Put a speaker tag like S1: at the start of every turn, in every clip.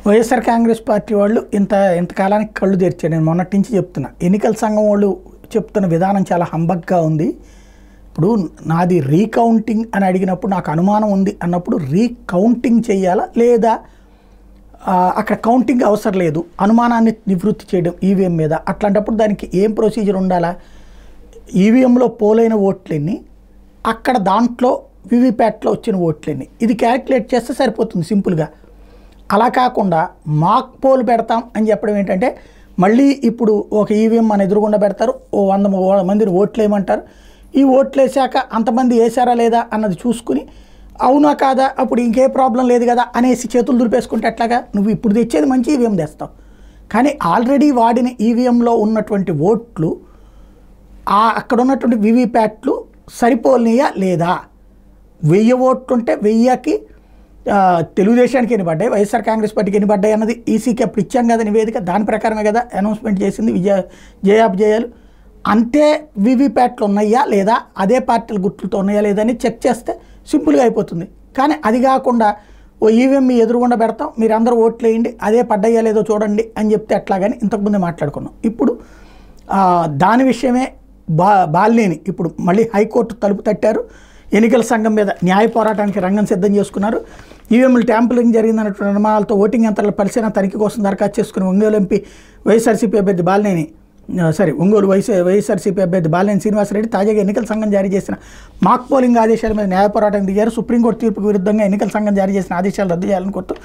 S1: YSR Congress party వాళ్ళు ఇంతకాలానికి కళ్ళు తెరిచారు. నేను మొన్నటి నుంచి చెప్తున్నా, ఎన్నికల సంఘం వాళ్ళు చెప్తున్న విధానం చాలా హంబగ్గా ఉంది. ఇప్పుడు నాది రీకౌంటింగ్ అని అడిగినప్పుడు నాకు అనుమానం ఉంది అన్నప్పుడు రీకౌంటింగ్ చేయాలా లేదా అక్కడ కౌంటింగ్ అవసరం లేదు, అనుమానాన్ని నివృత్తి చేయడం ఈవీఎం మీద, అట్లాంటప్పుడు దానికి ఏం ప్రొసీజర్ ఉండాలా? ఈవీఎంలో పోలైన ఓట్లన్నీ అక్కడ దాంట్లో వివిప్యాట్లో వచ్చిన ఓట్లన్నీ ఇది క్యాలిక్యులేట్ చేస్తే సరిపోతుంది సింపుల్గా. అలా కాకుండా మాక్ పోల్ పెడతాం అని చెప్పడం ఏంటంటే, మళ్ళీ ఇప్పుడు ఒక ఈవీఎం మన ఎదురుగుండా పెడతారు, 100 మందిని ఓట్లు వేయమంటారు. ఈ ఓట్లు వేసాక అంతమంది వేసారా లేదా అన్నది చూసుకుని అవునా కాదా అప్పుడు ఇంకే ప్రాబ్లం లేదు కదా అనేసి చేతులు దులిపేసుకుంటే ఎట్లాగా? నువ్వు ఇప్పుడు తెచ్చేది మంచి ఈవీఎం తెస్తావు, కానీ ఆల్రెడీ వాడిన ఈవీఎంలో ఉన్నటువంటి ఓట్లు అక్కడ ఉన్నటువంటి వివిప్యాట్లు సరిపోలినాయా లేదా? 1000 ఓట్లు ఉంటే 1000కి తెలుగుదేశానికి ఎన్ని పడ్డాయి, వైఎస్ఆర్ కాంగ్రెస్ పార్టీకి ఎన్ని పడ్డాయి అన్నది ఈసీకి అప్పుడు ఇచ్చాం కదా నివేదిక, దాని ప్రకారమే కదా అనౌన్స్మెంట్ చేసింది జయాలు. అంతే వివిప్యాట్లు ఉన్నాయా లేదా, అదే పార్టీల గుర్తులతో ఉన్నాయా లేదా అని చెక్ చేస్తే సింపుల్గా అయిపోతుంది. కానీ అది కాకుండా ఓ ఈవీఎం మీ ఎదురుగుండా పెడతాం, మీరు అందరూ ఓట్లు వేయండి, అదే పడ్డాయా లేదో చూడండి అని చెప్తే ఎట్లాగని ఇంతకుముందే మాట్లాడుకున్నాం. ఇప్పుడు దాని విషయమే బాలినేని ఇప్పుడు మళ్ళీ హైకోర్టు తలుపు తట్టారు. ఎన్నికల సంఘం మీద న్యాయ పోరాటానికి రంగం సిద్ధం చేసుకున్నారు. ఈవీఎంలు ట్యాంపరింగ్ జరిగిందన్నటువంటి అనుమానాలతో ఓటింగ్ యంత్రాల పరిశీలన తనిఖీ కోసం దరఖాస్తు చేసుకుని ఒంగోలు ఎంపీ వైఎస్ఆర్సీపీ అభ్యర్థి ఒంగోలు వైఎస్ఆర్సీపీ అభ్యర్థి బాలినేని శ్రీనివాసరెడ్డి తాజాగా ఎన్నికల సంఘం జారీ చేసిన మాక్ పోలింగ్ ఆదేశాల మీద న్యాయ పోరాటం దిగారు. సుప్రీంకోర్టు తీర్పుకు విరుద్ధంగా ఎన్నికల సంఘం జారీ చేసిన ఆదేశాలు రద్దు చేయాలని కోరుతూ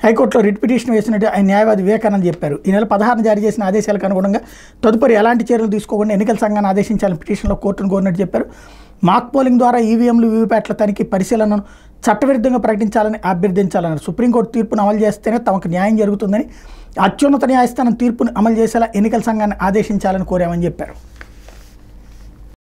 S1: హైకోర్టులో రిట్ పిటిషన్ వేసినట్టు ఆయన న్యాయవాది వివేకానంద్ చెప్పారు. ఈ నెల 16 జారీ చేసిన ఆదేశాలకు అనుగుణంగా తదుపరి ఎలాంటి చర్యలు తీసుకోకుండా ఎన్నికల సంఘాన్ని ఆదేశించాలని పిటిషన్లో కోర్టును కోరినట్టు చెప్పారు. మాక్ పోలింగ్ ద్వారా ఈవీఎంలు వివిప్యాట్ల తనిఖీ పరిశీలనను చట్టవిరుద్ధంగా ప్రకటించాలని అభ్యర్థించాలన్నారు. సుప్రీంకోర్టు తీర్పును అమలు చేస్తేనే తమకు న్యాయం జరుగుతుందని, అత్యున్నత న్యాయస్థానం తీర్పును అమలు చేసేలా ఎన్నికల సంఘాన్ని ఆదేశించాలని కోరామని చెప్పారు.